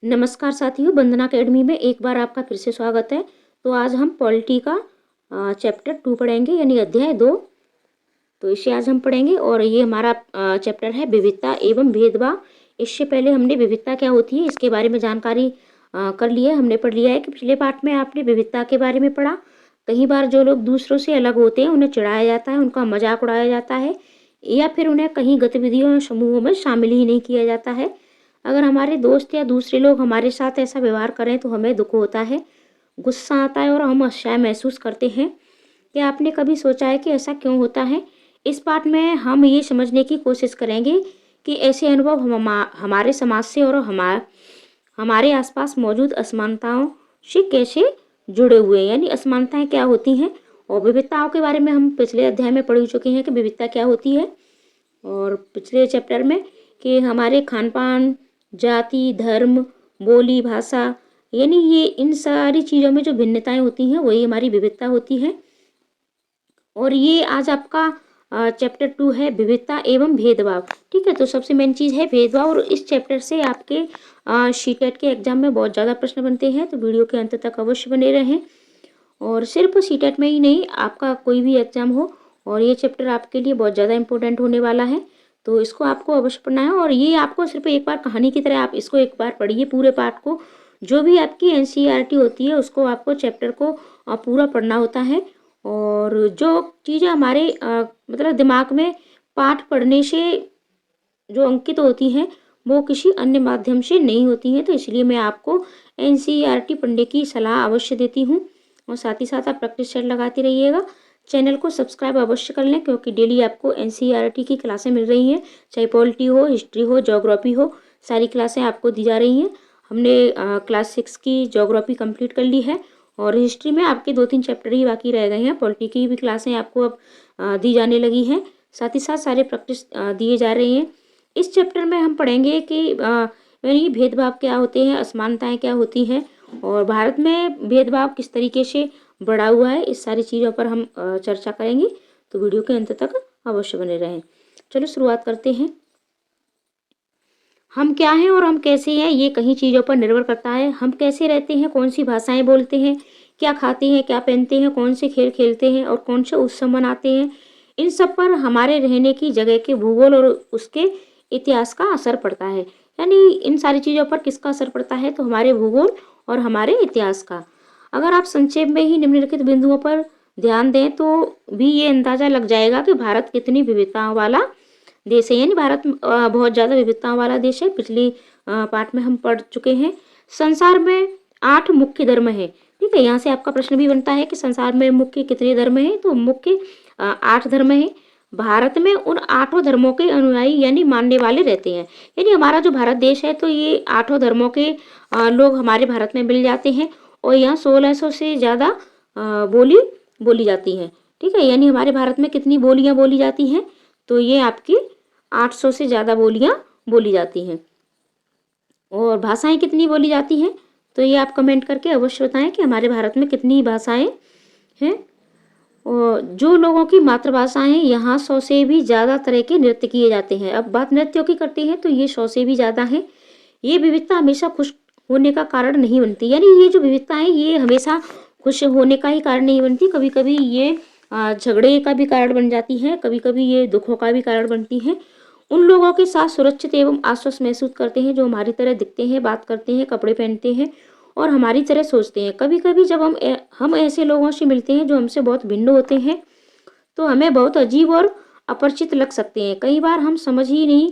नमस्कार साथियों, वंदना अकेडमी में एक बार आपका फिर से स्वागत है। तो आज हम पॉलिटी का चैप्टर 2 पढ़ेंगे, यानी अध्याय 2। तो इसे आज हम पढ़ेंगे और ये हमारा चैप्टर है विविधता एवं भेदभाव। इससे पहले हमने विविधता क्या होती है इसके बारे में जानकारी कर ली है। हमने पढ़ लिया है कि पिछले पाठ में आपने विविधता के बारे में पढ़ा। कई बार जो लोग दूसरों से अलग होते हैं उन्हें चिढ़ाया जाता है, उनका मजाक उड़ाया जाता है, या फिर उन्हें कहीं गतिविधियों या समूहों में शामिल ही नहीं किया जाता है। अगर हमारे दोस्त या दूसरे लोग हमारे साथ ऐसा व्यवहार करें तो हमें दुख होता है, गुस्सा आता है और हम असहाय महसूस करते हैं। क्या आपने कभी सोचा है कि ऐसा क्यों होता है? इस पाठ में हम ये समझने की कोशिश करेंगे कि ऐसे अनुभव हमारे समाज से और हमारे आसपास मौजूद असमानताओं से कैसे जुड़े हुए हैं, यानी असमानताएं क्या होती हैं। और विविधताओं के बारे में हम पिछले अध्याय में पढ़ चुके हैं कि विविधता क्या होती है, और पिछले चैप्टर में कि हमारे खान पान, जाति, धर्म, बोली, भाषा, यानी ये इन सारी चीज़ों में जो भिन्नताएं होती हैं वही हमारी विविधता होती है। और ये आज आपका चैप्टर 2 है विविधता एवं भेदभाव। ठीक है, तो सबसे मेन चीज़ है भेदभाव, और इस चैप्टर से आपके सीटेट के एग्जाम में बहुत ज़्यादा प्रश्न बनते हैं, तो वीडियो के अंत तक अवश्य बने रहें। और सिर्फ सीटेट में ही नहीं, आपका कोई भी एग्जाम हो, और ये चैप्टर आपके लिए बहुत ज़्यादा इंपॉर्टेंट होने वाला है, तो इसको आपको अवश्य पढ़ना है। और ये आपको सिर्फ एक बार कहानी की तरह आप इसको एक बार पढ़िए, पूरे पाठ को। जो भी आपकी एनसीईआरटी होती है उसको आपको चैप्टर को पूरा पढ़ना होता है। और जो चीज़ें हमारे मतलब दिमाग में पाठ पढ़ने से जो अंकित होती हैं वो किसी अन्य माध्यम से नहीं होती हैं, तो इसलिए मैं आपको एनसीईआरटी पढ़ने की सलाह अवश्य देती हूँ। और साथ ही साथ आप प्रैक्टिस सेट लगाते रहिएगा। चैनल को सब्सक्राइब अवश्य कर लें, क्योंकि डेली आपको एनसीईआरटी की क्लासें मिल रही हैं, चाहे पॉलिटी हो, हिस्ट्री हो, ज्योग्राफी हो, सारी क्लासें आपको दी जा रही हैं। हमने क्लास 6 की ज्योग्राफी कंप्लीट कर ली है, और हिस्ट्री में आपके 2-3 चैप्टर ही बाकी रह गए हैं। पॉलिटी की भी क्लासें आपको अब दी जाने लगी हैं, साथ ही साथ सारे प्रैक्टिस दिए जा रहे हैं। इस चैप्टर में हम पढ़ेंगे कि यानी भेदभाव क्या होते हैं, असमानताएं क्या होती हैं, और भारत में भेदभाव किस तरीके से बढ़ा हुआ है, इस सारी चीज़ों पर हम चर्चा करेंगे। तो वीडियो के अंत तक अवश्य बने रहें। चलो शुरुआत करते हैं। हम क्या हैं और हम कैसे हैं, ये कई चीज़ों पर निर्भर करता है। हम कैसे रहते हैं, कौन सी भाषाएं बोलते हैं, क्या खाते हैं, क्या पहनते हैं, कौन से खेल खेलते हैं और कौन से उत्सव मनाते हैं, इन सब पर हमारे रहने की जगह के भूगोल और उसके इतिहास का असर पड़ता है। यानी इन सारी चीज़ों पर किसका असर पड़ता है, तो हमारे भूगोल और हमारे इतिहास का। अगर आप संक्षेप में ही निम्नलिखित बिंदुओं पर ध्यान दें तो भी ये अंदाजा लग जाएगा कि भारत कितनी विविधताओं वाला देश है। यानी भारत बहुत ज़्यादा विविधताओं वाला देश है। पिछली पाठ में हम पढ़ चुके हैं। संसार में 8 मुख्य धर्म है। ठीक है, यहाँ से आपका प्रश्न भी बनता है कि संसार में मुख्य कितने धर्म हैं, तो मुख्य 8 धर्म है। भारत में उन 8 धर्मों के अनुयायी यानी मानने वाले रहते हैं। यानी हमारा जो भारत देश है तो ये 8 धर्मों के लोग हमारे भारत में मिल जाते हैं, और यहाँ 1600 से ज़्यादा बोली बोली जाती हैं। ठीक है, यानी हमारे भारत में कितनी बोलियाँ बोली जाती हैं, तो ये आपकी 800 से ज़्यादा बोलियाँ बोली जाती हैं। और भाषाएं कितनी बोली जाती हैं, तो ये आप कमेंट करके अवश्य बताएं कि हमारे भारत में कितनी भाषाएं हैं। और जो लोगों की मातृभाषा है, यहाँ 100 से भी ज़्यादा तरह के नृत्य किए जाते हैं। अब बात नृत्यों की करते हैं तो ये 100 से भी ज़्यादा है। ये विविधता हमेशा खुश होने का कारण नहीं बनती, यानी ये जो विविधता है ये हमेशा खुश होने का ही कारण नहीं बनती। कभी कभी ये झगड़े का भी कारण बन जाती है, कभी कभी ये दुखों का भी कारण बनती है। उन लोगों के साथ सुरक्षित एवं आश्वस्त महसूस करते हैं जो हमारी तरह दिखते हैं, बात करते हैं, कपड़े पहनते हैं और हमारी तरह सोचते हैं। कभी कभी जब हम ऐसे लोगों से मिलते हैं जो हमसे बहुत भिन्न होते हैं, तो हमें बहुत अजीब और अपरिचित लग सकते हैं। कई बार हम समझ ही नहीं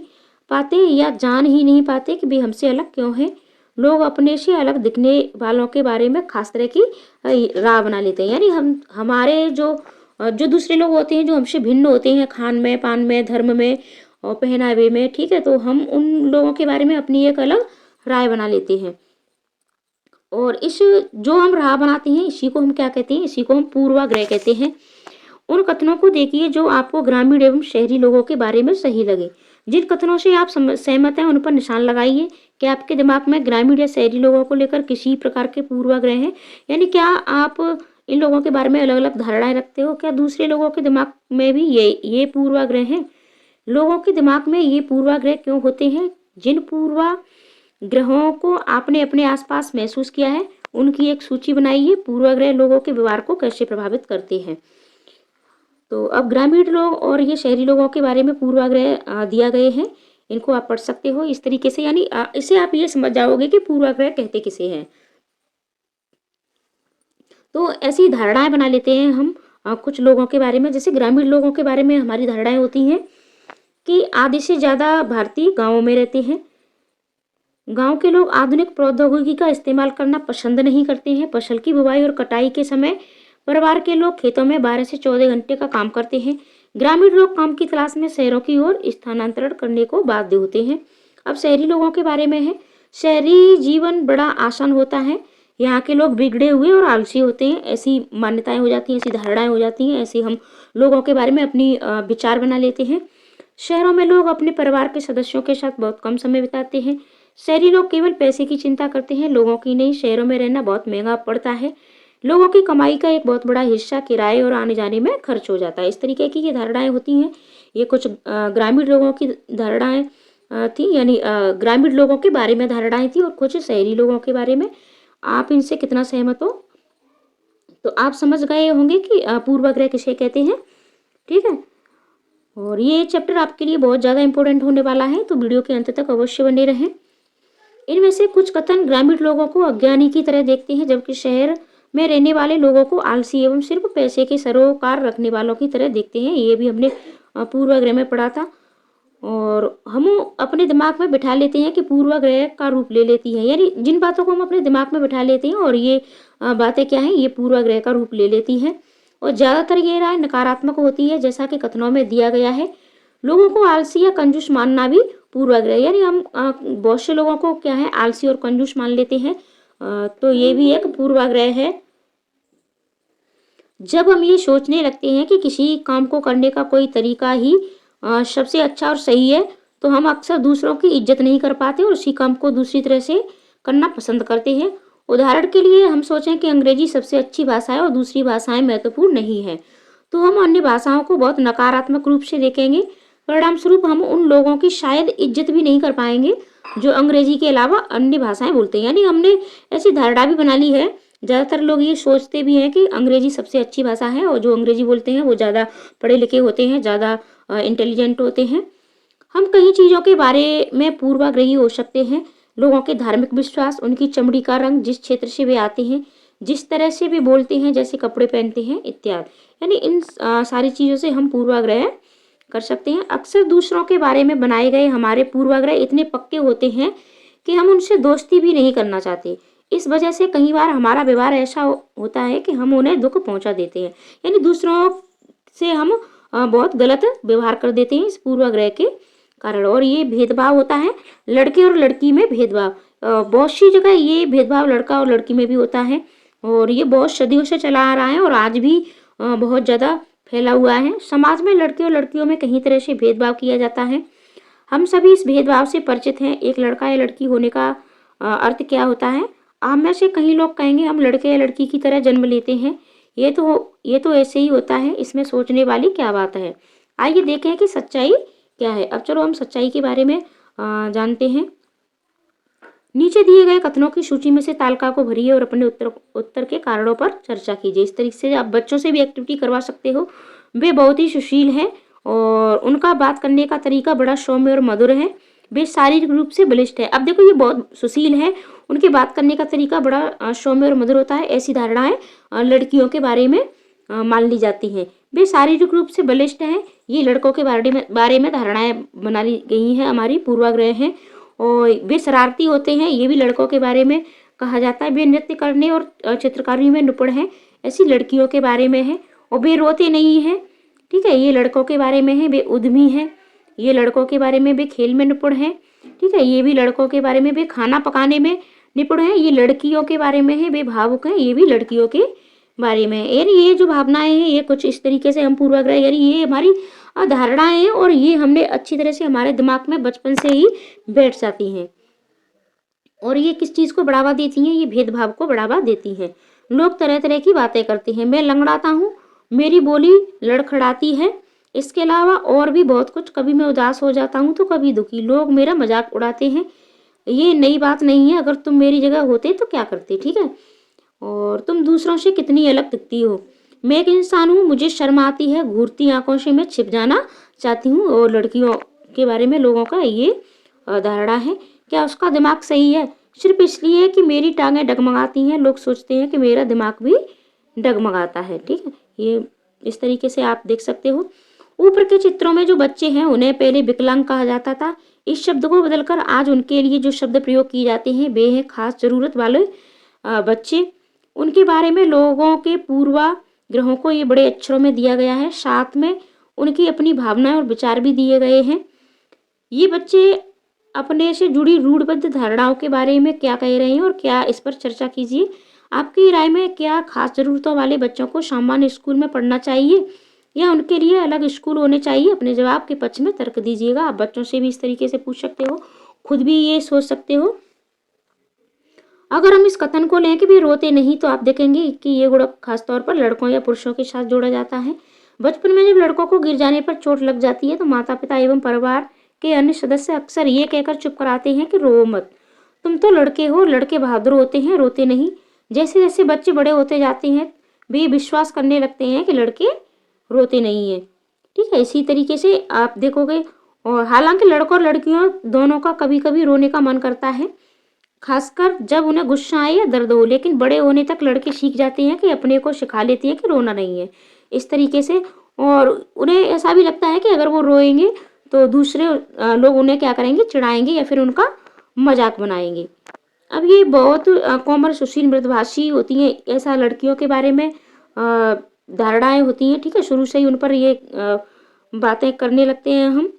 पाते या जान ही नहीं पाते कि वे हमसे अलग क्यों हैं। लोग अपने से अलग दिखने वालों के बारे में खास तरह की राय बना लेते हैं। यानी हम हमारे जो दूसरे लोग होते हैं जो हमसे भिन्न होते हैं, खान में, पान में, धर्म में और पहनावे में, ठीक है, तो हम उन लोगों के बारे में अपनी एक अलग राय बना लेते हैं। और इस जो हम राह बनाते हैं इसी को हम क्या कहते हैं, इसी को हम पूर्वाग्रह कहते हैं। उन कथनों को देखिए जो आपको ग्रामीण एवं शहरी लोगों के बारे में सही लगे। जिन कथनों से आप सहमत हैं उन पर निशान लगाइए। क्या आपके दिमाग में ग्रामीण या शहरी लोगों को लेकर किसी प्रकार के पूर्वाग्रह हैं, यानी क्या आप इन लोगों के बारे में अलग अलग धारणाएं रखते हो? क्या दूसरे लोगों के दिमाग में भी ये पूर्वाग्रह हैं? लोगों के दिमाग में ये पूर्वाग्रह क्यों होते हैं? जिन ग्रहों को आपने अपने आसपास महसूस किया है, उनकी एक सूची बनाइए। पूर्वाग्रह लोगों के व्यवहार को कैसे प्रभावित करते हैं। तो अब ग्रामीण लोग और ये शहरी लोगों के बारे में पूर्वाग्रह दिया गए हैं, इनको आप पढ़ सकते हो इस तरीके से, यानी इससे आप ये समझ जाओगे कि पूर्वाग्रह कहते किसे हैं। तो ऐसी धारणाएं बना लेते हैं हम कुछ लोगों के बारे में। जैसे ग्रामीण लोगों के बारे में हमारी धारणाएं होती हैं कि आधे से ज़्यादा भारतीय गाँवों में रहते हैं। गांव के लोग आधुनिक प्रौद्योगिकी का इस्तेमाल करना पसंद नहीं करते हैं। फसल की बुवाई और कटाई के समय परिवार के लोग खेतों में 12 से 14 घंटे का काम करते हैं। ग्रामीण लोग काम की तलाश में शहरों की ओर स्थानांतरण करने को बाध्य होते हैं। अब शहरी लोगों के बारे में है। शहरी जीवन बड़ा आसान होता है, यहाँ के लोग बिगड़े हुए और आलसी होते हैं, ऐसी मान्यताएं हो जाती हैं, ऐसी धारणाएं हो जाती हैं, ऐसे हम लोगों के बारे में अपनी विचार बना लेते हैं। शहरों में लोग अपने परिवार के सदस्यों के साथ बहुत कम समय बिताते हैं। शहरी लोग केवल पैसे की चिंता करते हैं, लोगों की नहीं। शहरों में रहना बहुत महंगा पड़ता है, लोगों की कमाई का एक बहुत बड़ा हिस्सा किराए और आने जाने में खर्च हो जाता है। इस तरीके की ये धारणाएं होती हैं। ये कुछ ग्रामीण लोगों की धारणाएं थी, यानी ग्रामीण लोगों के बारे में धारणाएं थी, और कुछ शहरी लोगों के बारे में। आप इनसे कितना सहमत हो? तो आप समझ गए होंगे कि पूर्वाग्रह किसे कहते हैं। ठीक है, और ये चैप्टर आपके लिए बहुत ज़्यादा इंपॉर्टेंट होने वाला है, तो वीडियो के अंत तक अवश्य बने रहें। इनमें से कुछ कथन ग्रामीण लोगों को अज्ञानी की तरह देखते हैं, जबकि शहर में रहने वाले लोगों को आलसी एवं सिर्फ पैसे के सरोकार रखने वालों की तरह देखते हैं। ये भी हमने पूर्वाग्रह में पढ़ा था, और हम अपने दिमाग में बिठा लेते हैं कि पूर्वाग्रह का रूप ले लेती है, यानी जिन बातों को हम अपने दिमाग में बिठा लेते हैं और ये बातें क्या हैं, ये पूर्वाग्रह का रूप ले लेती हैं। और ज़्यादातर ये राय नकारात्मक होती है, जैसा कि कथनों में दिया गया है। लोगों को आलसी या कंजूस मानना भी पूर्वाग्रह, यानी हम बहुत से लोगों को क्या है, आलसी और कंजूस मान लेते हैं, तो ये भी एक पूर्वाग्रह है। जब हम ये सोचने लगते हैं कि किसी काम को करने का कोई तरीका ही सबसे अच्छा और सही है, तो हम अक्सर दूसरों की इज्जत नहीं कर पाते और उसी काम को दूसरी तरह से करना पसंद करते हैं। उदाहरण के लिए हम सोचें कि अंग्रेजी सबसे अच्छी भाषा है और दूसरी भाषाएं महत्वपूर्ण नहीं है, तो हम अन्य भाषाओं को बहुत नकारात्मक रूप से देखेंगे। परिणाम स्वरूप हम उन लोगों की शायद इज्जत भी नहीं कर पाएंगे जो अंग्रेजी के अलावा अन्य भाषाएं बोलते हैं। यानी हमने ऐसी धारणा भी बना ली है, ज़्यादातर लोग ये सोचते भी हैं कि अंग्रेजी सबसे अच्छी भाषा है और जो अंग्रेजी बोलते हैं वो ज़्यादा पढ़े लिखे होते हैं, ज़्यादा इंटेलिजेंट होते हैं। हम कई चीज़ों के बारे में पूर्वाग्रही हो सकते हैं। लोगों के धार्मिक विश्वास, उनकी चमड़ी का रंग, जिस क्षेत्र से वे आते हैं, जिस तरह से वे बोलते हैं, जैसे कपड़े पहनते हैं इत्यादि, यानी इन सारी चीज़ों से हम पूर्वाग्रह कर सकते हैं। अक्सर दूसरों के बारे में बनाए गए हमारे पूर्वाग्रह इतने पक्के होते हैं कि हम उनसे दोस्ती भी नहीं करना चाहते। इस वजह से कई बार हमारा व्यवहार ऐसा होता है कि हम उन्हें दुख पहुंचा देते हैं, यानी दूसरों से हम बहुत गलत व्यवहार कर देते हैं इस पूर्वाग्रह के कारण। और ये भेदभाव होता है, लड़के और लड़की में भेदभाव, बहुत सी जगह ये भेदभाव लड़का और लड़की में भी होता है, और ये बहुत सदियों से चला आ रहा है और आज भी बहुत ज़्यादा फैला हुआ है। समाज में लड़के और लड़कियों में कई तरह से भेदभाव किया जाता है। हम सभी इस भेदभाव से परिचित हैं। एक लड़का या लड़की होने का अर्थ क्या होता है? आप में से कई लोग कहेंगे हम लड़के या लड़की की तरह जन्म लेते हैं, ये तो ऐसे ही होता है, इसमें सोचने वाली क्या बात है। आइए देखें कि सच्चाई क्या है। अब चलो हम सच्चाई के बारे में जानते हैं। नीचे दिए गए कथनों की सूची में से तालिका को भरिए और अपने उत्तर के कारणों पर चर्चा कीजिए। इस तरीके से आप बच्चों से भी एक्टिविटी करवा सकते हो। वे बहुत ही सुशील हैं और उनका बात करने का तरीका बड़ा सौम्य और मधुर है। वे शारीरिक रूप से बलिष्ठ है। अब देखो ये बहुत सुशील है, उनकी बात करने का तरीका बड़ा सौम्य और मधुर होता है। ऐसी धारणाएं लड़कियों के बारे में मान ली जाती हैं। वे शारीरिक रूप से बलिष्ठ हैं, ये लड़कों के बारे में धारणाएं बना ली गई हैं, हमारी पूर्वाग्रह हैं। और वे शरारती होते हैं, ये भी लड़कों के बारे में कहा जाता है। वे नृत्य करने और चित्रकारी में निपुण हैं, ऐसी लड़कियों के बारे में है। और वे रोते नहीं हैं, ठीक है, ये लड़कों के बारे में है। वे उद्यमी हैं, ये लड़कों के बारे में। वे खेल में निपुण हैं, ठीक है, ये भी लड़कों के बारे में। वे खाना पकाने में निपुण हैं, ये लड़कियों के बारे में है। वे भावुक हैं, ये भी लड़कियों के बारे में है। यानी ये जो भावनाएं हैं ये कुछ इस तरीके से हम पूर्वाग्रह, यानी ये हमारी धारणाएं हैं और ये हमने अच्छी तरह से हमारे दिमाग में बचपन से ही बैठ जाती हैं। और ये किस चीज़ को बढ़ावा देती हैं? ये भेदभाव को बढ़ावा देती हैं। लोग तरह तरह की बातें करते हैं। मैं लंगड़ाता हूँ, मेरी बोली लड़खड़ाती है, इसके अलावा और भी बहुत कुछ। कभी मैं उदास हो जाता हूँ तो कभी दुखी। लोग मेरा मजाक उड़ाते हैं, ये नई बात नहीं है, अगर तुम मेरी जगह होते तो क्या करते, ठीक है। और तुम दूसरों से कितनी अलग दिखती हो। मैं एक इंसान हूँ, मुझे शर्म आती है, घूरती आंखों से मैं छिप जाना चाहती हूँ। और लड़कियों के बारे में लोगों का ये धारणा है। क्या उसका दिमाग सही है? सिर्फ इसलिए कि मेरी टांगें डगमगाती हैं, लोग सोचते हैं कि मेरा दिमाग भी डगमगाता है, ठीक है। ये इस तरीके से आप देख सकते हो। ऊपर के चित्रों में जो बच्चे हैं उन्हें पहले विकलांग कहा जाता था। इस शब्द को बदलकर आज उनके लिए जो शब्द प्रयोग किए जाते हैं वे हैं खास जरूरत वाले बच्चे। उनके बारे में लोगों के पूर्वाग्रहों को ये बड़े अक्षरों में दिया गया है, साथ में उनकी अपनी भावनाएं और विचार भी दिए गए हैं। ये बच्चे अपने से जुड़ी रूढ़बद्ध धारणाओं के बारे में क्या कह रहे हैं और क्या इस पर चर्चा कीजिए। आपकी राय में क्या खास जरूरतों वाले बच्चों को सामान्य स्कूल में पढ़ना चाहिए या उनके लिए अलग स्कूल होने चाहिए? अपने जवाब के पक्ष में तर्क दीजिएगा। आप बच्चों से भी इस तरीके से पूछ सकते हो, खुद भी ये सोच सकते हो। अगर हम इस कथन को लें कि भी रोते नहीं, तो आप देखेंगे कि ये गुण खासतौर पर लड़कों या पुरुषों के साथ जोड़ा जाता है। बचपन में जब लड़कों को गिर जाने पर चोट लग जाती है तो माता पिता एवं परिवार के अन्य सदस्य अक्सर ये कहकर चुप कराते हैं कि रो मत, तुम तो लड़के हो, लड़के बहादुर होते हैं, रोते नहीं। जैसे जैसे बच्चे बड़े होते जाते हैं वे विश्वास करने लगते हैं कि लड़के रोते नहीं है, ठीक है। इसी तरीके से आप देखोगे। और हालांकि लड़कों और लड़कियों दोनों का कभी कभी रोने का मन करता है, खासकर जब उन्हें गुस्सा आए या दर्द हो, लेकिन बड़े होने तक लड़के सीख जाते हैं कि अपने को सिखा लेती है कि रोना नहीं है, इस तरीके से। और उन्हें ऐसा भी लगता है कि अगर वो रोएंगे तो दूसरे लोग उन्हें क्या करेंगे, चिढ़ाएंगे या फिर उनका मजाक बनाएंगे। अब ये बहुत कॉमन सुशील मृदभाषी होती हैं, ऐसा लड़कियों के बारे में धारणाएं होती हैं, ठीक है। शुरू से ही उन पर ये बातें करने लगते हैं हम।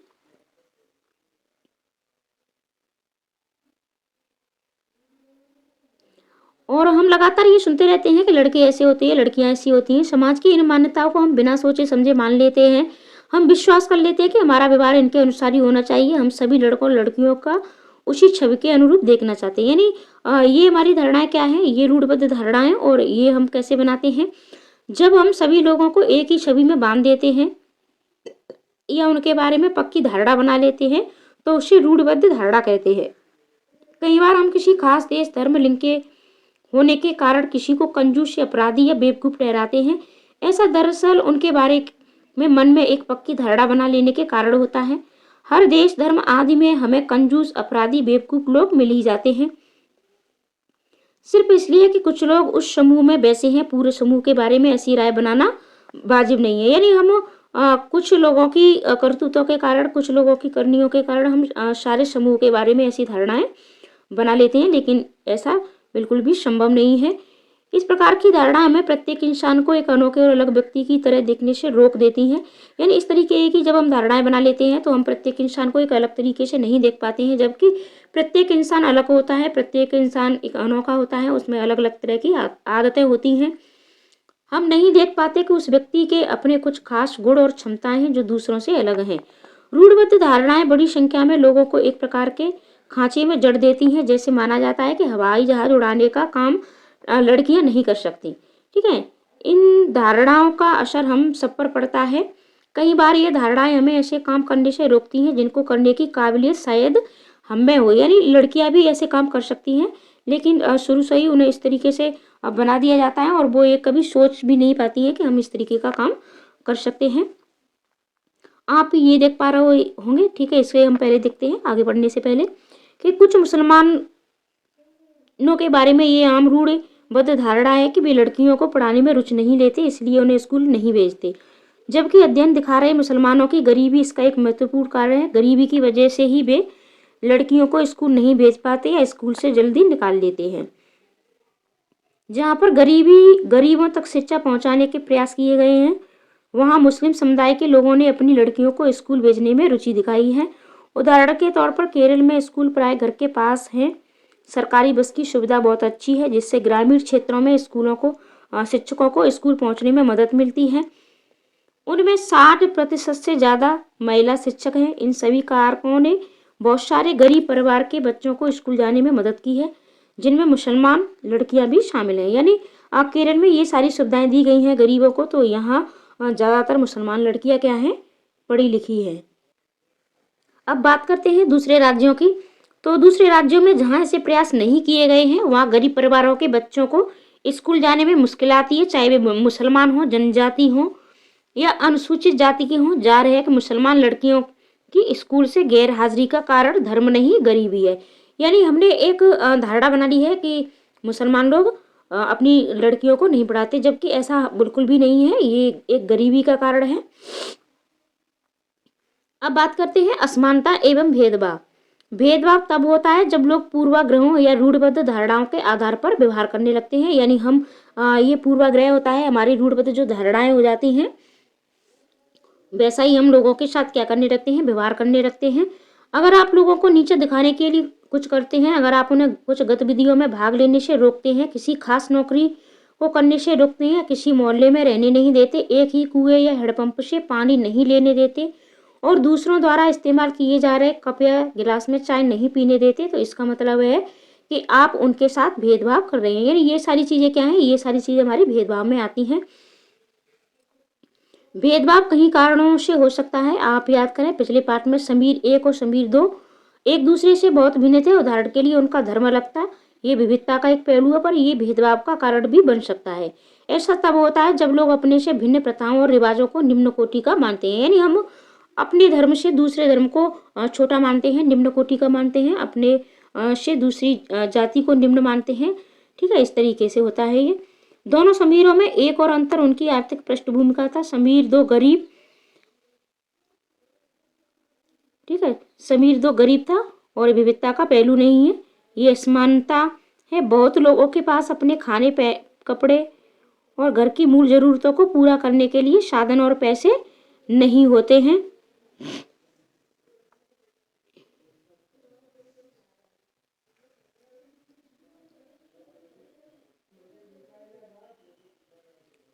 और हम लगातार ये सुनते रहते हैं कि लड़के ऐसे होते हैं, लड़कियां ऐसी होती हैं। समाज की इन मान्यताओं को हम बिना सोचे समझे मान लेते हैं। हम विश्वास कर लेते हैं कि हमारा व्यवहार इनके अनुसार ही होना चाहिए। हम सभी लड़कों और लड़कियों का उसी छवि के अनुरूप देखना चाहते हैं। यानी ये हमारी धारणाएं क्या है, ये रूढ़बद्ध धारणाएं। और ये हम कैसे बनाते हैं, जब हम सभी लोगों को एक ही छवि में बांध देते हैं या उनके बारे में पक्की धारणा बना लेते हैं तो उसे रूढ़बद्ध धारणा कहते हैं। कई बार हम किसी खास देश, धर्म, लिंग के होने के कारण किसी को कंजूस या अपराधी या बेवकूफ ठहराते हैं। ऐसा दरअसल उनके बारे में मन में एक पक्की धारणा बना लेने के कारण होता है। हर देश, धर्म आदि में हमें कंजूस, अपराधी, बेवकूफ लोग मिल ही जाते हैं, सिर्फ इसलिए कि कुछ लोग उस समूह में बैसे हैं। पूरे समूह के बारे में ऐसी राय बनाना वाजिब नहीं है। यानी हम कुछ लोगों की करतूतों के कारण, कुछ लोगों की करनियों के कारण हम सारे समूह के बारे में ऐसी धारणाएं बना लेते हैं, लेकिन ऐसा बिल्कुल भी संभव नहीं है। इस प्रकार की धारणा हमें प्रत्येक इंसान को एक अनोखे और अलग व्यक्ति की तरह देखने से रोक देती हैं। यानी इस तरीके की जब हम धारणाएं बना लेते हैं तो हम प्रत्येक इंसान को एक अलग तरीके से नहीं देख पाते हैं, जबकि प्रत्येक इंसान अलग होता है, प्रत्येक इंसान एक अनोखा होता है, उसमें अलग अलग तरह की आदतें होती हैं। हम नहीं देख पाते कि उस व्यक्ति के अपने कुछ खास गुण और क्षमताएं हैं जो दूसरों से अलग हैं। रूढ़बद्ध धारणाएं बड़ी संख्या में लोगों को एक प्रकार के खांचे में जड़ देती हैं। जैसे माना जाता है कि हवाई जहाज उड़ाने का काम लड़कियां नहीं कर सकती, ठीक है। इन धारणाओं का असर हम सब पर पड़ता है। कई बार ये धारणाएं हमें ऐसे काम करने से रोकती हैं जिनको करने की काबिलियत शायद हम में हो। यानी लड़कियां भी ऐसे काम कर सकती हैं, लेकिन शुरू से ही उन्हें इस तरीके से बना दिया जाता है और वो ये कभी सोच भी नहीं पाती है कि हम इस तरीके का काम कर सकते हैं। आप ये देख पा रहे होंगे, ठीक है। इससे हम पहले देखते हैं, आगे बढ़ने से पहले, कि कुछ मुसलमानों के बारे में ये आम रूढ़बद्ध धारणा है कि वे लड़कियों को पढ़ाने में रुचि नहीं लेते, इसलिए उन्हें स्कूल नहीं भेजते। जबकि अध्ययन दिखा रहे मुसलमानों की गरीबी इसका एक महत्वपूर्ण कारण है। गरीबी की वजह से ही वे लड़कियों को स्कूल नहीं भेज पाते या स्कूल से जल्दी निकाल देते हैं। जहाँ पर गरीबों तक शिक्षा पहुँचाने के प्रयास किए गए हैं, वहाँ मुस्लिम समुदाय के लोगों ने अपनी लड़कियों को स्कूल भेजने में रुचि दिखाई है। उदाहरण के तौर पर केरल में स्कूल प्राय घर के पास हैं। सरकारी बस की सुविधा बहुत अच्छी है, जिससे ग्रामीण क्षेत्रों में शिक्षकों को स्कूल पहुंचने में मदद मिलती है। उनमें 60% से ज़्यादा महिला शिक्षक हैं। इन सभी कारकों ने बहुत सारे गरीब परिवार के बच्चों को स्कूल जाने में मदद की है, जिनमें मुसलमान लड़कियां भी शामिल हैं। यानी केरल में ये सारी सुविधाएं दी गई हैं गरीबों को, तो यहाँ ज़्यादातर मुसलमान लड़कियां क्या हैं, पढ़ी लिखी हैं। अब बात करते हैं दूसरे राज्यों की। तो दूसरे राज्यों में जहाँ ऐसे प्रयास नहीं किए गए हैं, वहाँ गरीब परिवारों के बच्चों को स्कूल जाने में मुश्किल आती है, चाहे वे मुसलमान हों, जनजाति हों या अनुसूचित जाति के हों। जा रहे हैं कि मुसलमान लड़कियों की स्कूल से गैर हाजिरी का कारण धर्म नहीं, गरीबी है। यानी हमने एक धारणा बना ली है कि मुसलमान लोग अपनी लड़कियों को नहीं पढ़ाते, जबकि ऐसा बिल्कुल भी नहीं है, ये एक गरीबी का कारण है। अब बात करते हैं असमानता एवं भेदभाव। भेदभाव तब होता है जब लोग पूर्वाग्रहों या रूढ़िबद्ध धारणाओं के आधार पर व्यवहार करने लगते हैं। यानी हम ये पूर्वाग्रह होता है, हमारी रूढ़िबद्ध जो धारणाएं हो जाती हैं, वैसा ही हम लोगों के साथ क्या करने लगते हैं, व्यवहार करने लगते हैं। अगर आप लोगों को नीचे दिखाने के लिए कुछ करते हैं, अगर आप उन्हें कुछ गतिविधियों में भाग लेने से रोकते हैं, किसी खास नौकरी को करने से रोकते हैं, किसी मोहल्ले में रहने नहीं देते, एक ही कुएं या हैंडपंप से पानी नहीं लेने देते और दूसरों द्वारा इस्तेमाल किए जा रहे कप या गिलास में चाय नहीं पीने देते, तो इसका मतलब है कि आप उनके साथ भेदभाव कर रहे हैं। यानी ये सारी चीज़ें क्या हैं, ये सारी चीज़ें हमारे भेदभाव में आती हैं। भेदभाव कई कारणों से हो सकता है। आप याद करें पिछले पार्ट में समीर 1 और समीर 2 एक दूसरे से बहुत भिन्न थे। उदाहरण के लिए उनका धर्म अलग था, ये विविधता का एक पहलू है, पर ये भेदभाव का कारण भी बन सकता है। ऐसा तब होता है जब लोग अपने से भिन्न प्रथाओं और रिवाजों को निम्न कोटि का मानते हैं। यानी हम अपने धर्म से दूसरे धर्म को छोटा मानते हैं, निम्न कोटि का मानते हैं, अपने से दूसरी जाति को निम्न मानते हैं। ठीक है, इस तरीके से होता है ये। दोनों समीरों में एक और अंतर उनकी आर्थिक पृष्ठभूमि का था। समीर 2 गरीब, ठीक है, समीर 2 गरीब था और विविधता का पहलू नहीं है, ये असमानता है। बहुत लोगों के पास अपने खाने कपड़े और घर की मूल जरूरतों को पूरा करने के लिए साधन और पैसे नहीं होते हैं।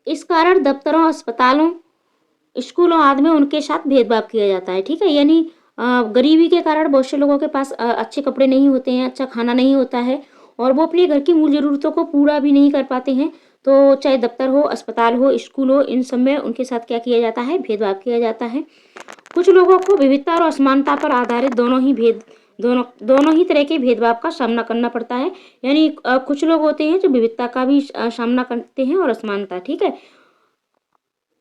इस कारण दफ्तरों, अस्पतालों, स्कूलों आदि में उनके साथ भेदभाव किया जाता है। ठीक है, यानी गरीबी के कारण बहुत से लोगों के पास अच्छे कपड़े नहीं होते हैं, अच्छा खाना नहीं होता है और वो अपने घर की मूल ज़रूरतों को पूरा भी नहीं कर पाते हैं। तो चाहे दफ्तर हो, अस्पताल हो, स्कूल हो, इन सब में उनके साथ क्या किया जाता है, भेदभाव किया जाता है। कुछ लोगों को विविधता और असमानता पर आधारित दोनों ही तरह के भेदभाव का सामना करना पड़ता है। यानी कुछ लोग होते हैं जो विविधता का भी सामना करते हैं और असमानता। ठीक है,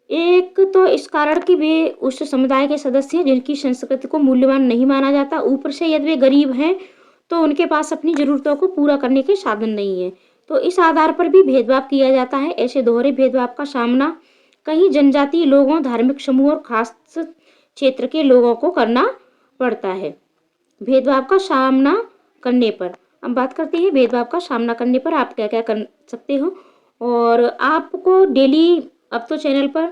एक तो इस कारण कि वे उस समुदाय के सदस्य हैं जिनकी संस्कृति को मूल्यवान नहीं माना जाता। ऊपर से यदि वे गरीब हैं तो उनके पास अपनी जरूरतों को पूरा करने के साधन नहीं है, तो इस आधार पर भी भेदभाव किया जाता है। ऐसे दोहरे भेदभाव का सामना कई जनजातीय लोगों, धार्मिक समूह और खास क्षेत्र के लोगों को करना पड़ता है। भेदभाव का सामना करने पर हम बात करते हैं, भेदभाव का सामना करने पर आप क्या क्या कर सकते हो। और आपको डेली अब तो चैनल पर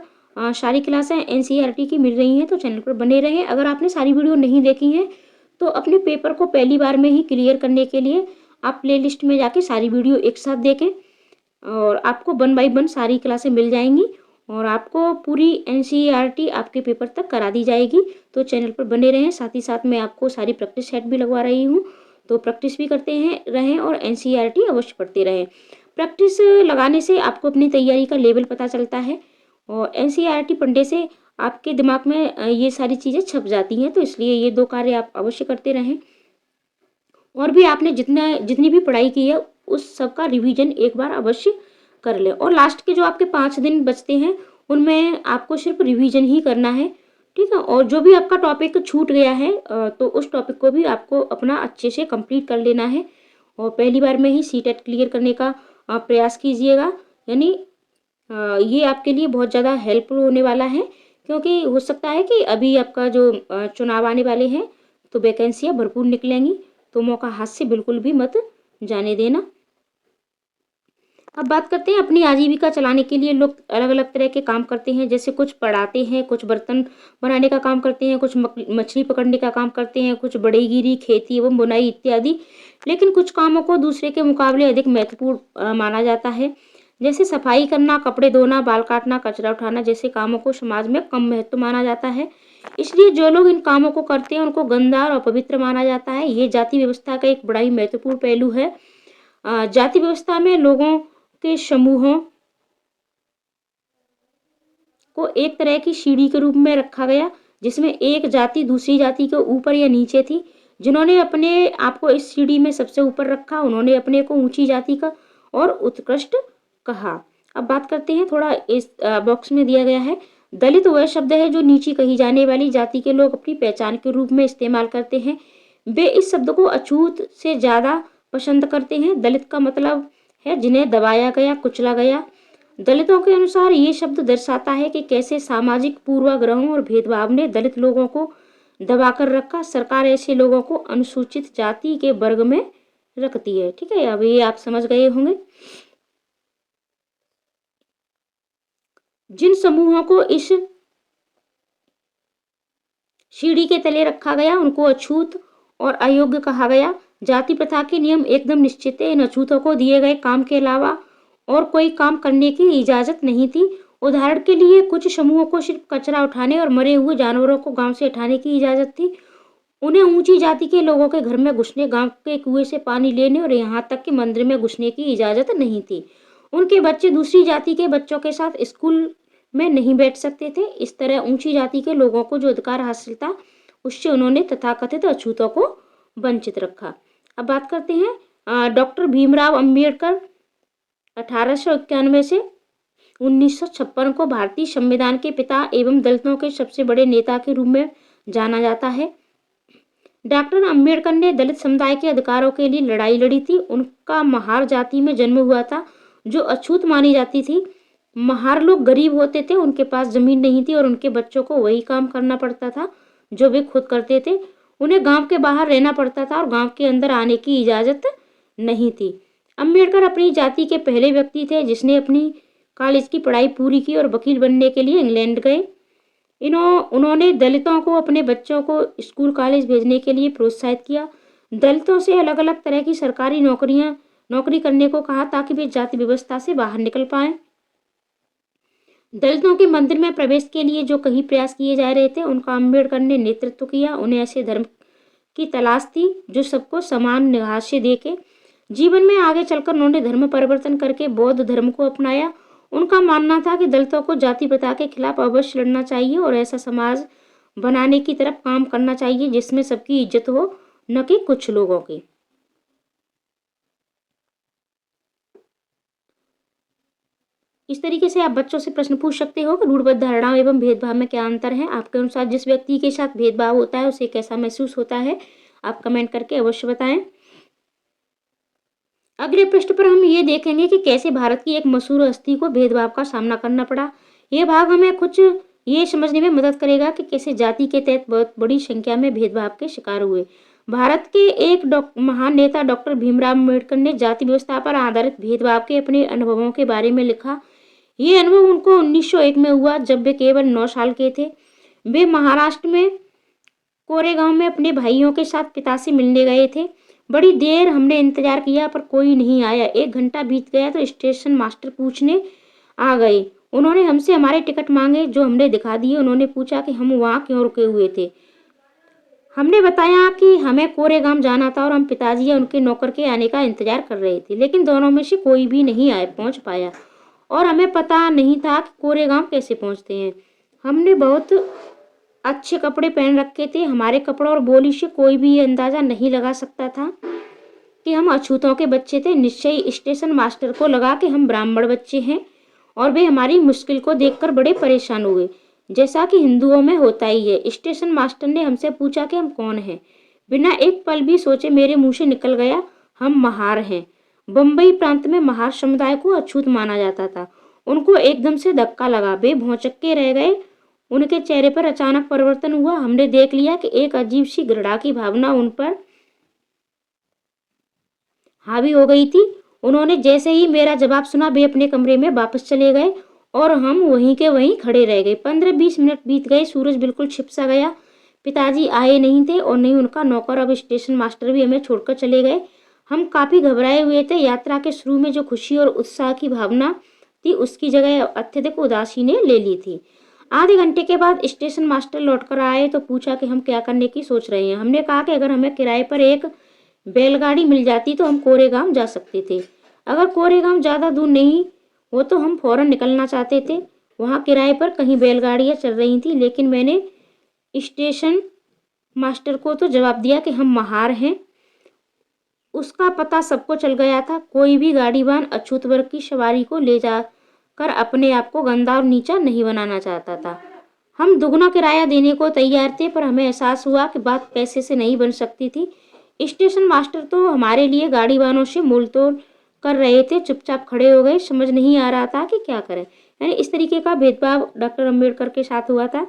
सारी क्लासें एनसीईआरटी की मिल रही हैं, तो चैनल पर बने रहें। अगर आपने सारी वीडियो नहीं देखी हैं तो अपने पेपर को पहली बार में ही क्लियर करने के लिए आप प्लेलिस्ट में जाके सारी वीडियो एक साथ देखें और आपको 1 बाय 1 सारी क्लासें मिल जाएंगी और आपको पूरी एनसीईआरटी आपके पेपर तक करा दी जाएगी। तो चैनल पर बने रहें। साथ ही साथ मैं आपको सारी प्रैक्टिस सेट भी लगवा रही हूँ, तो प्रैक्टिस भी करते रहें और एनसीईआरटी अवश्य पढ़ते रहें। प्रैक्टिस लगाने से आपको अपनी तैयारी का लेवल पता चलता है और एनसीईआरटी पढ़ने से आपके दिमाग में ये सारी चीज़ें छप जाती हैं। तो इसलिए ये 2 कार्य आप अवश्य करते रहें और भी आपने जितनी भी पढ़ाई की है उस सब का रिवीजन एक बार अवश्य कर लें। और लास्ट के जो आपके 5 दिन बचते हैं उनमें आपको सिर्फ रिवीजन ही करना है। ठीक है, और जो भी आपका टॉपिक छूट गया है तो उस टॉपिक को भी आपको अपना अच्छे से कंप्लीट कर लेना है और पहली बार में ही सीटेट क्लियर करने का प्रयास कीजिएगा। यानी ये आपके लिए बहुत ज़्यादा हेल्पफुल होने वाला है, क्योंकि हो सकता है कि अभी आपका जो चुनाव आने वाले हैं तो वैकेंसियाँ भरपूर निकलेंगी, तो मौका हाथ से बिल्कुल भी मत जाने देना। अब बात करते हैं, अपनी आजीविका चलाने के लिए लोग अलग अलग तरह के काम करते हैं। जैसे कुछ पढ़ाते हैं, कुछ बर्तन बनाने का काम करते हैं, कुछ मछली पकड़ने का काम करते हैं, कुछ बड़ईगिरी, खेती एवं बुनाई इत्यादि। लेकिन कुछ कामों को दूसरे के मुकाबले अधिक महत्वपूर्ण माना जाता है। जैसे सफाई करना, कपड़े धोना, बाल काटना, कचरा उठाना जैसे कामों को समाज में कम महत्व माना जाता है। इसलिए जो लोग इन कामों को करते हैं उनको गंदा और अपवित्र माना जाता है। ये जाति व्यवस्था का एक बड़ा ही महत्वपूर्ण पहलू है। जाति व्यवस्था में लोगों के समूहों को एक तरह की सीढ़ी के रूप में रखा गया, जिसमें एक जाति दूसरी जाति के ऊपर या नीचे थी। जिन्होंने अपने आप को इस सीढ़ी में सबसे ऊपर रखा, उन्होंने अपने को ऊंची जाति का और उत्कृष्ट कहा। अब बात करते हैं, थोड़ा इस बॉक्स में दिया गया है, दलित वह शब्द है जो नीची कही जाने वाली जाति के लोग अपनी पहचान के रूप में इस्तेमाल करते हैं। वे इस शब्द को अछूत से ज्यादा पसंद करते हैं। दलित का मतलब है जिन्हें दबाया गया, कुचला गया। दलितों के अनुसार ये शब्द दर्शाता है कि कैसे सामाजिक पूर्वाग्रहों और भेदभाव ने दलित लोगों को दबाकर रखा। सरकार ऐसे लोगों को अनुसूचित जाति के वर्ग में रखती है। ठीक है, अब ये आप समझ गए होंगे। जिन समूहों को इस सीढ़ी के तले रखा गया उनको अछूत और अयोग्य कहा गया। जाति प्रथा के नियम एकदम निश्चित है। इन अछूतों को दिए गए काम के अलावा और कोई काम करने की इजाजत नहीं थी। उदाहरण के लिए कुछ समूहों को सिर्फ कचरा उठाने और मरे हुए जानवरों को गांव से हटाने की इजाजत थी। उन्हें ऊंची जाति के लोगों के घर में घुसने, गांव के कुएं से पानी लेने और यहाँ तक कि मंदिर में घुसने की इजाजत नहीं थी। उनके बच्चे दूसरी जाति के बच्चों के साथ स्कूल में नहीं बैठ सकते थे। इस तरह ऊंची जाति के लोगों को जो अधिकार हासिल था उससे उन्होंने तथाकथित अछूतों को वंचित रखा। अब बात करते हैं डॉक्टर भीमराव अंबेडकर 1891 से 1956 को भारतीय संविधान के पिता एवं दलितों के सबसे बड़े नेता के रूप में जाना जाता है। डॉक्टर अंबेडकर ने दलित समुदाय के अधिकारों के लिए लड़ाई लड़ी थी। उनका महार जाति में जन्म हुआ था जो अछूत मानी जाती थी। महार लोग गरीब होते थे, उनके पास जमीन नहीं थी और उनके बच्चों को वही काम करना पड़ता था जो वे खुद करते थे। उन्हें गांव के बाहर रहना पड़ता था और गांव के अंदर आने की इजाजत नहीं थी। अंबेडकर अपनी जाति के पहले व्यक्ति थे जिसने अपनी कॉलेज की पढ़ाई पूरी की और वकील बनने के लिए इंग्लैंड गए। उन्होंने दलितों को अपने बच्चों को स्कूल कॉलेज भेजने के लिए प्रोत्साहित किया। दलितों से अलग अलग तरह की सरकारी नौकरी करने को कहा ताकि वे जाति व्यवस्था से बाहर निकल पाएं। दलितों के मंदिर में प्रवेश के लिए जो कई प्रयास किए जा रहे थे उनका अंबेडकर ने नेतृत्व किया। उन्हें ऐसे धर्म की तलाश थी जो सबको समान निगाह से देखे। जीवन में आगे चलकर उन्होंने धर्म परिवर्तन करके बौद्ध धर्म को अपनाया। उनका मानना था कि दलितों को जाति प्रथा के खिलाफ अवश्य लड़ना चाहिए और ऐसा समाज बनाने की तरफ काम करना चाहिए जिसमें सबकी इज्जत हो, न कि कुछ लोगों की। इस तरीके से आप बच्चों से प्रश्न पूछ सकते हो कि रूढ़िबद्ध धारणाओं एवं भेदभाव में क्या अंतर है। आपके अनुसार जिस व्यक्ति के साथ भेदभाव होता है उसे कैसा महसूस होता है, आप कमेंट करके अवश्य बताएं। अगले पृष्ठ पर हम ये देखेंगे कि कैसे भारत की एक मशहूर हस्ती को भेदभाव का सामना करना पड़ा। यह भाग हमें कुछ ये समझने में मदद करेगा कि कैसे जाति के तहत बहुत बड़ी संख्या में भेदभाव के शिकार हुए। भारत के एक महान नेता डॉक्टर भीमराव अम्बेडकर ने जाति व्यवस्था पर आधारित भेदभाव के अपने अनुभवों के बारे में लिखा। ये अनुभव उनको 1901 में हुआ जब वे केवल 9 साल के थे। वे महाराष्ट्र में कोरेगांव में अपने भाइयों के साथ पिता से मिलने गए थे। बड़ी देर हमने इंतजार किया पर कोई नहीं आया। 1 घंटा बीत गया तो स्टेशन मास्टर पूछने आ गए। उन्होंने हमसे हमारे टिकट मांगे जो हमने दिखा दिए। उन्होंने पूछा कि हम वहाँ क्यों रुके हुए थे। हमने बताया कि हमें कोरेगांव जाना था और हम पिताजी या उनके नौकर के आने का इंतजार कर रहे थे, लेकिन दोनों में से कोई भी नहीं पहुँच पाया और हमें पता नहीं था कि कोरेगांव कैसे पहुँचते हैं। हमने बहुत अच्छे कपड़े पहन रखे थे। हमारे कपड़ों और बोली से कोई भी ये अंदाजा नहीं लगा सकता था कि हम अछूतों के बच्चे थे। निश्चय स्टेशन मास्टर को लगा कि हम ब्राह्मण बच्चे हैं और वे हमारी मुश्किल को देखकर बड़े परेशान हुए, जैसा कि हिंदुओं में होता ही है। स्टेशन मास्टर ने हमसे पूछा कि हम कौन हैं। बिना एक पल भी सोचे मेरे मुंह से निकल गया, हम महार हैं। बम्बई प्रांत में महार समुदाय को अछूत माना जाता था। उनको एकदम से धक्का लगा, वे भौचक्के रह गए। उनके चेहरे पर अचानक परिवर्तन हुआ। हमने देख लिया कि एक अजीब सी घृणा की भावना उन पर हावी हो गई थी। उन्होंने जैसे ही मेरा जवाब सुना वे अपने कमरे में वापस चले गए और हम वहीं के वहीं खड़े रह गए। 15-20 मिनट बीत गए। सूरज बिल्कुल छिप सा गया। पिताजी आए नहीं थे और नहीं उनका नौकर। अब स्टेशन मास्टर भी हमें छोड़कर चले गए। हम काफी घबराए हुए थे। यात्रा के शुरू में जो खुशी और उत्साह की भावना थी उसकी जगह अत्यधिक उदासी ने ले ली थी। आधे घंटे के बाद स्टेशन मास्टर लौटकर आए तो पूछा कि हम क्या करने की सोच रहे हैं। हमने कहा कि अगर हमें किराए पर एक बैलगाड़ी मिल जाती तो हम कोरेगांव जा सकते थे। अगर कोरेगांव ज़्यादा दूर नहीं हो तो हम फौरन निकलना चाहते थे। वहाँ किराए पर कहीं बैलगाड़ियाँ चल रही थी, लेकिन मैंने स्टेशन मास्टर को तो जवाब दिया कि हम महार हैं। उसका पता सबको चल गया था। कोई भी गाड़ीवान अछूत वर्ग की सवारी को ले जाकर अपने आप को गंदा और नीचा नहीं बनाना चाहता था। हम दुगना किराया देने को तैयार थे, पर हमें एहसास हुआ कि बात पैसे से नहीं बन सकती थी। स्टेशन मास्टर तो हमारे लिए गाड़ीवानों से मोलतोल कर रहे थे। चुपचाप खड़े हो गए। समझ नहीं आ रहा था कि क्या करें। यानी इस तरीके का भेदभाव डॉक्टर अम्बेडकर के साथ हुआ था।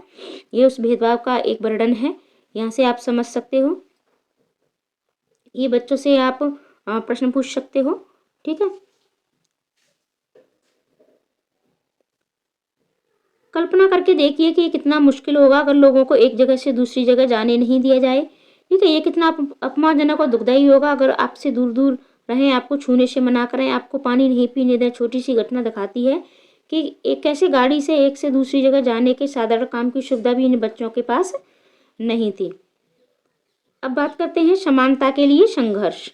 ये उस भेदभाव का एक वर्णन है, यहाँ से आप समझ सकते हो। ये बच्चों से आप प्रश्न पूछ सकते हो, ठीक है। कल्पना करके देखिए कि ये कितना मुश्किल होगा अगर लोगों को एक जगह से दूसरी जगह जाने नहीं दिया जाए, ठीक है। ये कितना अपमानजनक और दुखदायी होगा अगर आपसे दूर दूर रहें, आपको छूने से मना करें, आपको पानी नहीं पीने दें। छोटी सी घटना दिखाती है कि एक कैसे गाड़ी से एक से दूसरी जगह जाने के साधारण काम की सुविधा भी इन बच्चों के पास नहीं थी। अब बात करते हैं समानता के लिए संघर्ष।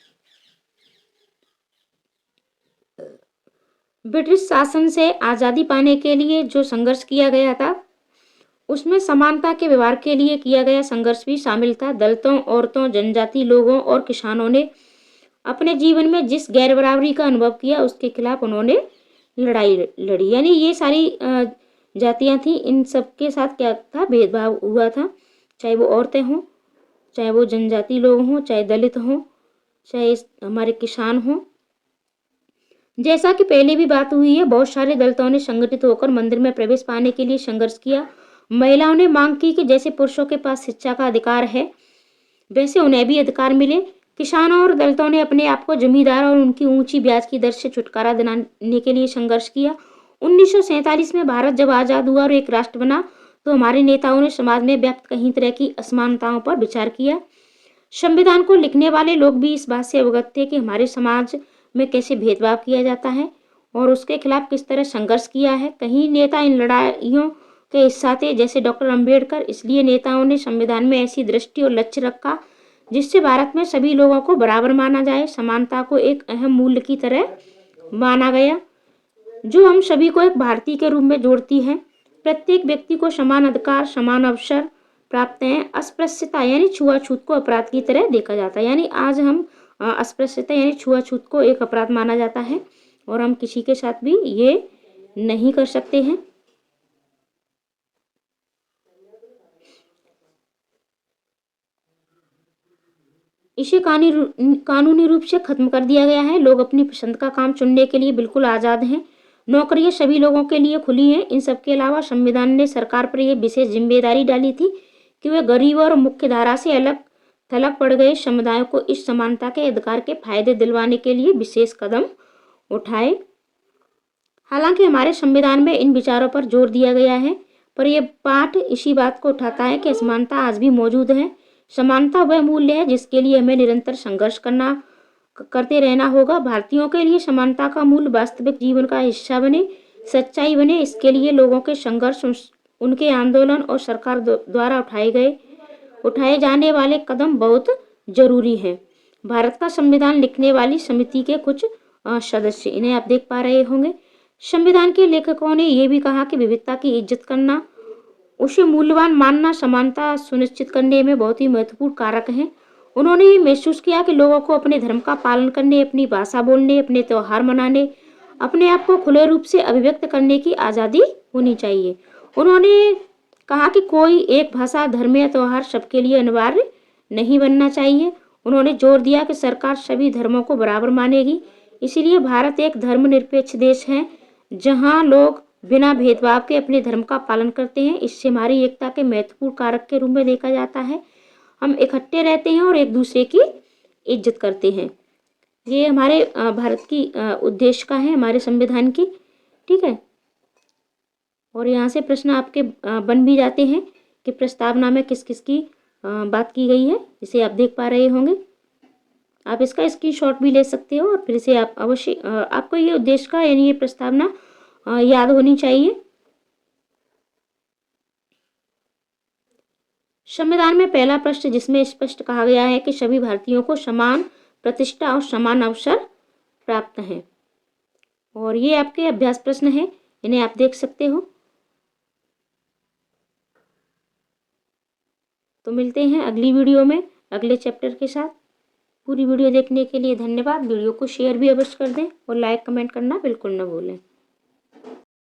ब्रिटिश शासन से आज़ादी पाने के लिए जो संघर्ष किया गया था, उसमें समानता के व्यवहार के लिए किया गया संघर्ष भी शामिल था। दलितों, औरतों, जनजाति लोगों और किसानों ने अपने जीवन में जिस गैर बराबरी का अनुभव किया, उसके खिलाफ उन्होंने लड़ाई लड़ी। यानी ये सारी जातियां थी, इन सब के साथ क्या था, भेदभाव हुआ था। चाहे वो औरतें हों, चाहे वो जनजाति लोग हों, चाहे दलित हों, चाहे हमारे किसान हों। जैसा कि पहले भी बात हुई है, बहुत सारे दलितों ने संगठित होकर मंदिर में प्रवेश पाने के लिए संघर्ष किया। महिलाओं ने मांग की कि जैसे पुरुषों के पास शिक्षा का अधिकार है, वैसे उन्हें भी अधिकार मिले। किसानों और दलितों ने अपने आप को जमींदार और उनकी ऊंची ब्याज की दर से छुटकारा दिलाने के लिए संघर्ष किया। 1947 में भारत जब आज़ाद हुआ और एक राष्ट्र बना, तो हमारे नेताओं ने समाज में व्याप्त कई तरह की असमानताओं पर विचार किया। संविधान को लिखने वाले लोग भी इस बात से अवगत थे कि हमारे समाज में कैसे भेदभाव किया जाता है और उसके खिलाफ किस तरह संघर्ष किया है। कई नेता इन लड़ाइयों के हिस्सा थे, जैसे डॉक्टर अंबेडकर। इसलिए नेताओं ने संविधान में ऐसी दृष्टि और लक्ष्य रखा जिससे भारत में सभी लोगों को बराबर माना जाए। समानता को एक अहम मूल्य की तरह माना गया, जो हम सभी को एक भारतीय के रूप में जोड़ती है। प्रत्येक व्यक्ति को समान अधिकार, समान अवसर प्राप्त हैं। अस्पृश्यता यानी छुआछूत को अपराध की तरह देखा जाता है। यानी आज हम अस्पृश्यता यानी छुआछूत को एक अपराध माना जाता है और हम किसी के साथ भी ये नहीं कर सकते हैं। इसे कानूनी रूप से खत्म कर दिया गया है। लोग अपनी पसंद का काम चुनने के लिए बिल्कुल आज़ाद हैं। नौकरियां सभी लोगों के लिए खुली हैं। इन सब के अलावा संविधान ने सरकार पर यह विशेष जिम्मेदारी डाली थी कि वह गरीब और मुख्य धारा से अलग थलग पड़ गए समुदायों को इस समानता के अधिकार के फायदे दिलवाने के लिए विशेष कदम उठाए। हालांकि हमारे संविधान में इन विचारों पर जोर दिया गया है, पर यह पाठ इसी बात को उठाता है कि असमानता आज भी मौजूद है। समानता वह मूल्य है जिसके लिए हमें निरंतर संघर्ष करते रहना होगा। भारतीयों के लिए समानता का मूल्य वास्तविक जीवन का हिस्सा बने, सच्चाई बने। इसके लिए लोगों के संघर्ष, उनके आंदोलन और सरकार द्वारा उठाए जाने वाले कदम बहुत जरूरी हैं। भारत का संविधान लिखने वाली समिति के कुछ सदस्य, इन्हें आप देख पा रहे होंगे। संविधान के लेखकों ने यह भी कहा कि विविधता की इज्जत करना, उसे मूल्यवान मानना समानता सुनिश्चित करने में बहुत ही महत्वपूर्ण कारक हैं। उन्होंने ये महसूस किया कि लोगों को अपने धर्म का पालन करने, अपनी भाषा बोलने, अपने त्यौहार मनाने, अपने आप को खुले रूप से अभिव्यक्त करने की आज़ादी होनी चाहिए। उन्होंने कहा कि कोई एक भाषा, धर्म या त्यौहार सबके लिए अनिवार्य नहीं बनना चाहिए। उन्होंने जोर दिया कि सरकार सभी धर्मों को बराबर मानेगी। इसीलिए भारत एक धर्मनिरपेक्ष देश है जहाँ लोग बिना भेदभाव के अपने धर्म का पालन करते हैं। इससे हमारी एकता के महत्वपूर्ण कारक के रूप में देखा जाता है। हम इकट्ठे रहते हैं और एक दूसरे की इज्जत करते हैं। ये हमारे भारत की उद्देश्य का है, हमारे संविधान की, ठीक है। और यहाँ से प्रश्न आपके बन भी जाते हैं कि प्रस्तावना में किस किस की बात की गई है, इसे आप देख पा रहे होंगे। आप इसका स्क्रीनशॉट भी ले सकते हो और फिर इसे आप अवश्य, आपको ये उद्देश्य का यानी ये प्रस्तावना याद होनी चाहिए। संविधान में पहला प्रश्न जिसमें स्पष्ट कहा गया है कि सभी भारतीयों को समान प्रतिष्ठा और समान अवसर प्राप्त हैं, और ये आपके अभ्यास प्रश्न हैं, इन्हें आप देख सकते हो। तो मिलते हैं अगली वीडियो में अगले चैप्टर के साथ। पूरी वीडियो देखने के लिए धन्यवाद। वीडियो को शेयर भी अवश्य कर दें और लाइक कमेंट करना बिल्कुल ना भूलें।